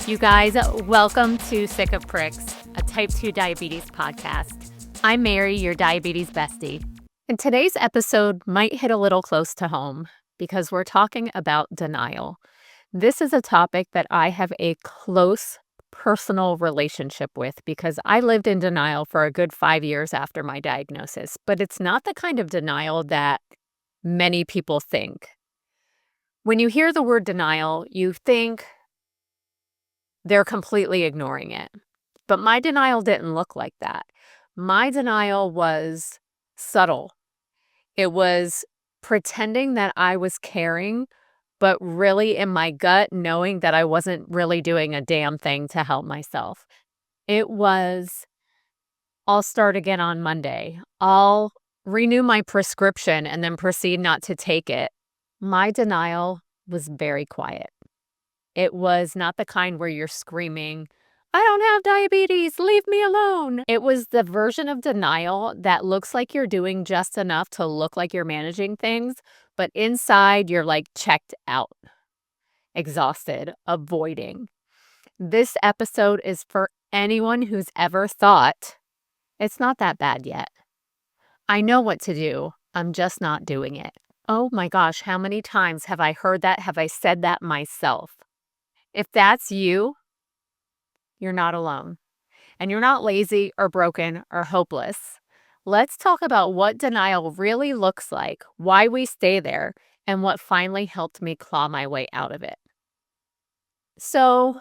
You guys, welcome to Sick of Pricks, a type 2 diabetes podcast. I'm Mary, your diabetes bestie. And today's episode might hit a little close to home because we're talking about denial. This is a topic that I have a close personal relationship with because I lived in denial for a good 5 years after my diagnosis, but it's not the kind of denial that many people think. When you hear the word denial, you think they're completely ignoring it. But my denial didn't look like that. My denial was subtle. It was pretending that I was caring, but really in my gut, knowing that I wasn't really doing a damn thing to help myself. It was, I'll start again on Monday. I'll renew my prescription and then proceed not to take it. My denial was very quiet. It was not the kind where you're screaming, I don't have diabetes, leave me alone. It was the version of denial that looks like you're doing just enough to look like you're managing things, but inside you're like checked out, exhausted, avoiding. This episode is for anyone who's ever thought, it's not that bad yet. I know what to do, I'm just not doing it. Oh my gosh, how many times have I heard that? Have I said that myself? If that's you, you're not alone. And you're not lazy or broken or hopeless. Let's talk about what denial really looks like, why we stay there, and what finally helped me claw my way out of it. So,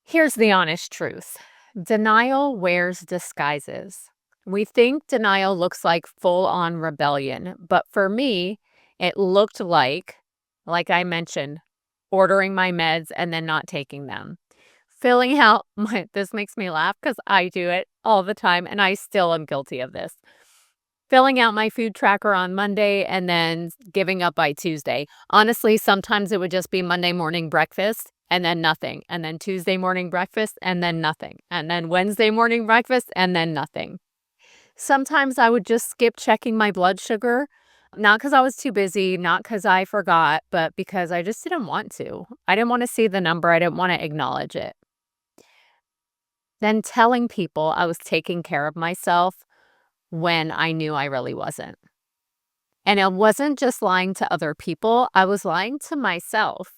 here's the honest truth. Denial wears disguises. We think denial looks like full-on rebellion, but for me, it looked like I mentioned, ordering my meds and then not taking them. Filling out this makes me laugh because I do it all the time and I still am guilty of this. Filling out my food tracker on Monday and then giving up by Tuesday. Honestly, sometimes it would just be Monday morning breakfast and then nothing. And then Tuesday morning breakfast and then nothing. And then Wednesday morning breakfast and then nothing. Sometimes I would just skip checking my blood sugar. Not because I was too busy, not because I forgot, but because I just didn't want to. I didn't want to see the number. I didn't want to acknowledge it. Then telling people I was taking care of myself when I knew I really wasn't. And it wasn't just lying to other people. I was lying to myself.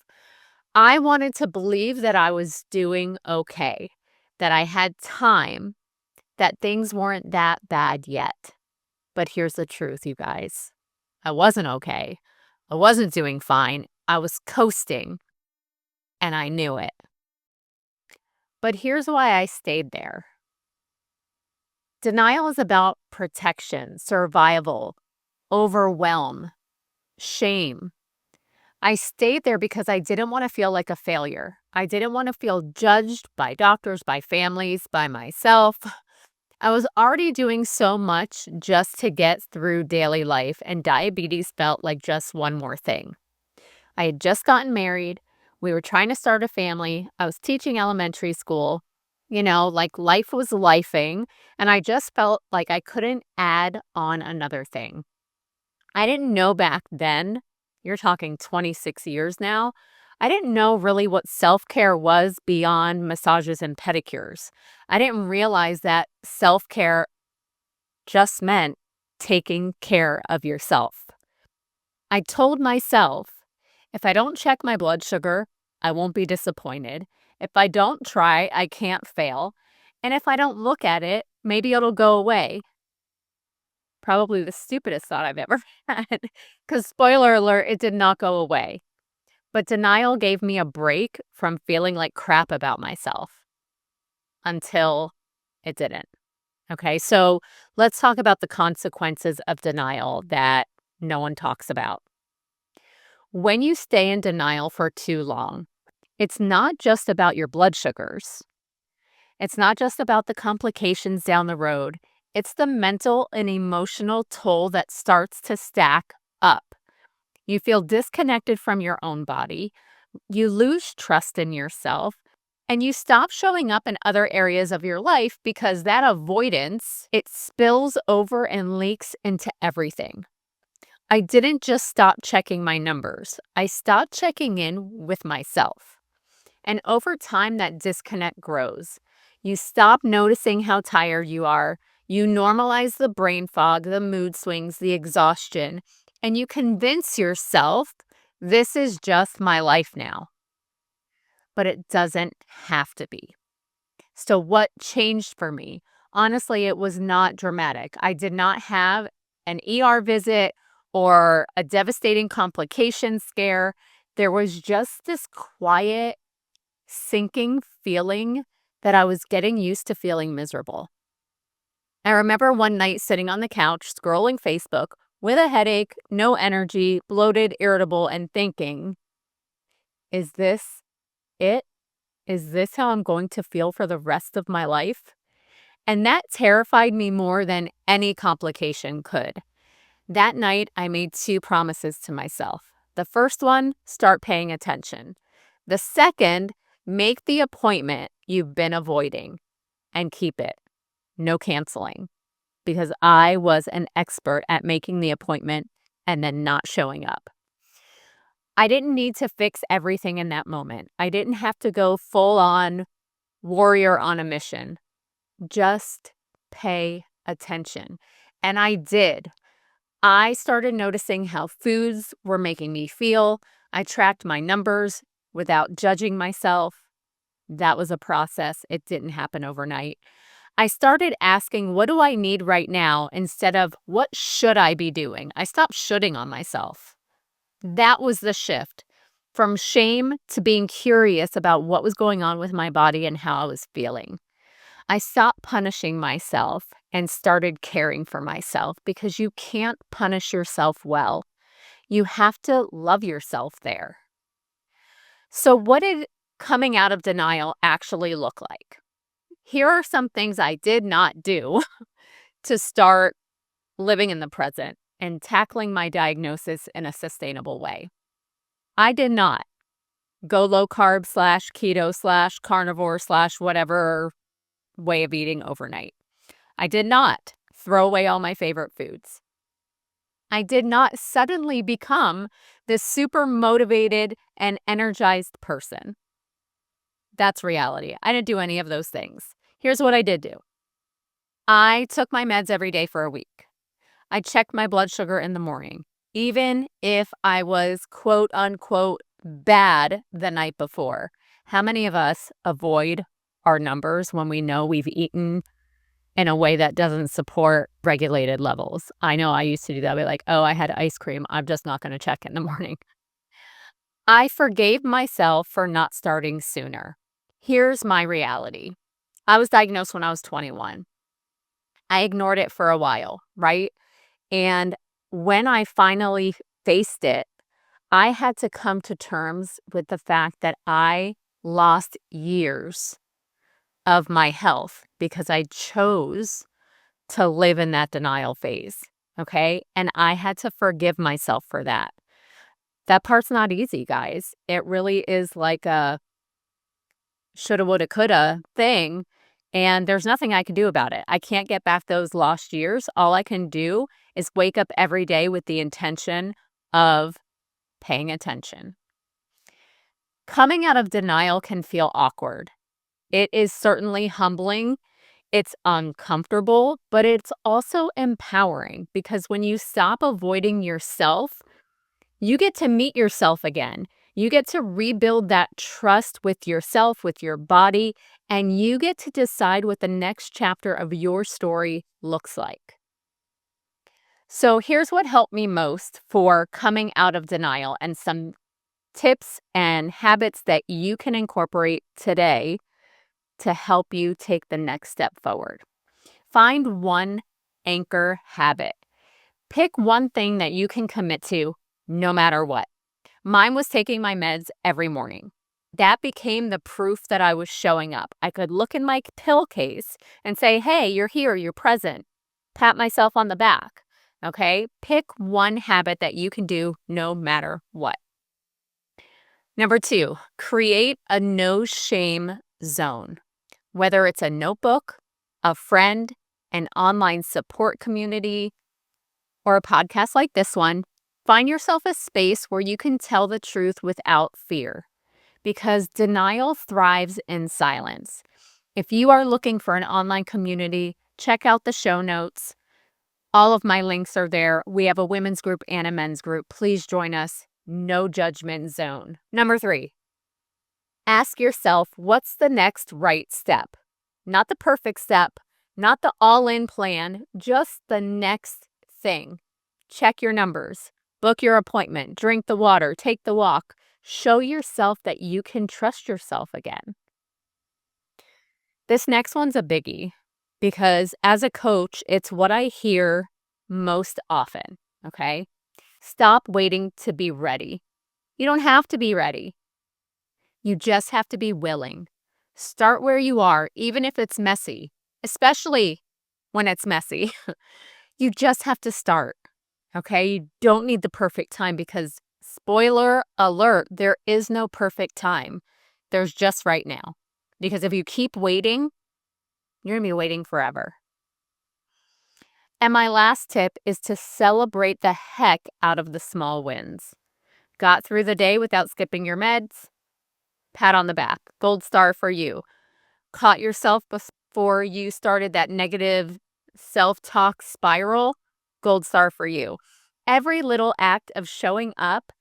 I wanted to believe that I was doing okay, that I had time, that things weren't that bad yet. But here's the truth, you guys. I wasn't okay. I wasn't doing fine. I was coasting, and I knew it. But here's why I stayed there. Denial is about protection, survival, overwhelm, shame. I stayed there because I didn't want to feel like a failure. I didn't want to feel judged by doctors, by families, by myself. I was already doing so much just to get through daily life, and diabetes felt like just one more thing. I had just gotten married. We were trying to start a family. I was teaching elementary school. Like life was lifing, and I just felt like I couldn't add on another thing. I didn't know back then, you're talking 26 years now, I didn't know really what self-care was beyond massages and pedicures. I didn't realize that self-care just meant taking care of yourself. I told myself, if I don't check my blood sugar, I won't be disappointed. If I don't try, I can't fail. And if I don't look at it, maybe it'll go away. Probably the stupidest thought I've ever had. Because spoiler alert, it did not go away. But denial gave me a break from feeling like crap about myself until it didn't. Okay, so let's talk about the consequences of denial that no one talks about. When you stay in denial for too long, it's not just about your blood sugars. It's not just about the complications down the road. It's the mental and emotional toll that starts to stack up. You feel disconnected from your own body. You lose trust in yourself. And you stop showing up in other areas of your life because that avoidance, it spills over and leaks into everything. I didn't just stop checking my numbers. I stopped checking in with myself. And over time, that disconnect grows. You stop noticing how tired you are. You normalize the brain fog, the mood swings, the exhaustion, and you convince yourself this is just my life now. But it doesn't have to be. So, what changed for me? Honestly, it was not dramatic. I did not have an ER visit or a devastating complication scare. There was just this quiet, sinking feeling that I was getting used to feeling miserable. I remember one night sitting on the couch, scrolling Facebook with a headache, no energy, bloated, irritable, and thinking, is this it? Is this how I'm going to feel for the rest of my life? And that terrified me more than any complication could. That night, I made 2 promises to myself. The first one, start paying attention. The second, make the appointment you've been avoiding and keep it. No canceling. Because I was an expert at making the appointment and then not showing up. I didn't need to fix everything in that moment. I didn't have to go full on warrior on a mission. Just pay attention. And I did. I started noticing how foods were making me feel. I tracked my numbers without judging myself. That was a process. It didn't happen overnight. I started asking, what do I need right now instead of what should I be doing? I stopped shoulding on myself. That was the shift from shame to being curious about what was going on with my body and how I was feeling. I stopped punishing myself and started caring for myself because you can't punish yourself well. You have to love yourself there. So, what did coming out of denial actually look like? Here are some things I did not do to start living in the present and tackling my diagnosis in a sustainable way. I did not go low carb / keto / carnivore / whatever way of eating overnight. I did not throw away all my favorite foods. I did not suddenly become this super motivated and energized person. That's reality. I didn't do any of those things. Here's what I did do. I took my meds every day for a week. I checked my blood sugar in the morning, even if I was quote unquote bad the night before. How many of us avoid our numbers when we know we've eaten in a way that doesn't support regulated levels? I know I used to do that. I'd be like, oh, I had ice cream. I'm just not going to check in the morning. I forgave myself for not starting sooner. Here's my reality. I was diagnosed when I was 21. I ignored it for a while, right? And when I finally faced it, I had to come to terms with the fact that I lost years of my health because I chose to live in that denial phase. Okay. And I had to forgive myself for that. That part's not easy, guys. It really is like a shoulda, woulda, coulda thing. And there's nothing I can do about it. I can't get back those lost years. All I can do is wake up every day with the intention of paying attention. Coming out of denial can feel awkward. It is certainly humbling. It's uncomfortable, but it's also empowering because when you stop avoiding yourself, you get to meet yourself again. You get to rebuild that trust with yourself, with your body, and you get to decide what the next chapter of your story looks like. So here's what helped me most for coming out of denial and some tips and habits that you can incorporate today to help you take the next step forward. Find one anchor habit. Pick one thing that you can commit to no matter what. Mine was taking my meds every morning. That became the proof that I was showing up. I could look in my pill case and say, hey, you're here, you're present. Pat myself on the back. Okay? Pick one habit that you can do no matter what. Number 2, create a no shame zone. Whether it's a notebook, a friend, an online support community, or a podcast like this one, Find yourself a space where you can tell the truth without fear, because denial thrives in silence. If you are looking for an online community, check out the show notes. All of my links are there. We have a women's group and a men's group. Please join us. No judgment zone. Number 3, ask yourself, what's the next right step? Not the perfect step, not the all-in plan, just the next thing. Check your numbers, book your appointment, drink the water, take the walk. Show yourself that you can trust yourself again. This next one's a biggie because as a coach, it's what I hear most often, okay? Stop waiting to be ready. You don't have to be ready. You just have to be willing. Start where you are, even if it's messy, especially when it's messy. You just have to start, okay? You don't need the perfect time because, spoiler alert, there is no perfect time. There's just right now. Because if you keep waiting, you're going to be waiting forever. And my last tip is to celebrate the heck out of the small wins. Got through the day without skipping your meds? Pat on the back. Gold star for you. Caught yourself before you started that negative self-talk spiral? Gold star for you. Every little act of showing up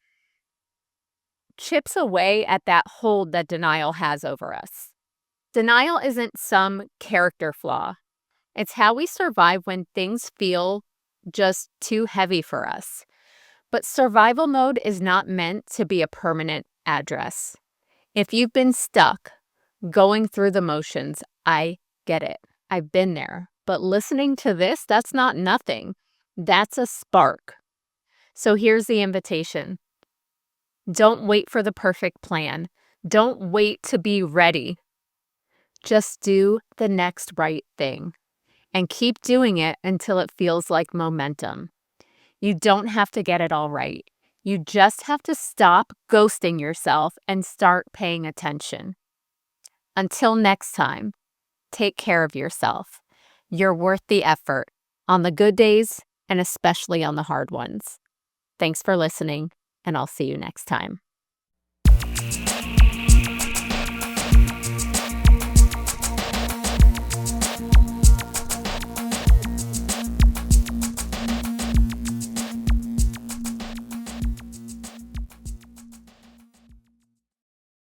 chips away at that hold that denial has over us. Denial isn't some character flaw. It's how we survive when things feel just too heavy for us. But survival mode is not meant to be a permanent address. If you've been stuck going through the motions, I get it. I've been there. But listening to this, that's not nothing. That's a spark. So here's the invitation. Don't wait for the perfect plan. Don't wait to be ready. Just do the next right thing and keep doing it until it feels like momentum. You don't have to get it all right. You just have to stop ghosting yourself and start paying attention. Until next time, take care of yourself. You're worth the effort on the good days and especially on the hard ones. Thanks for listening, and I'll see you next time.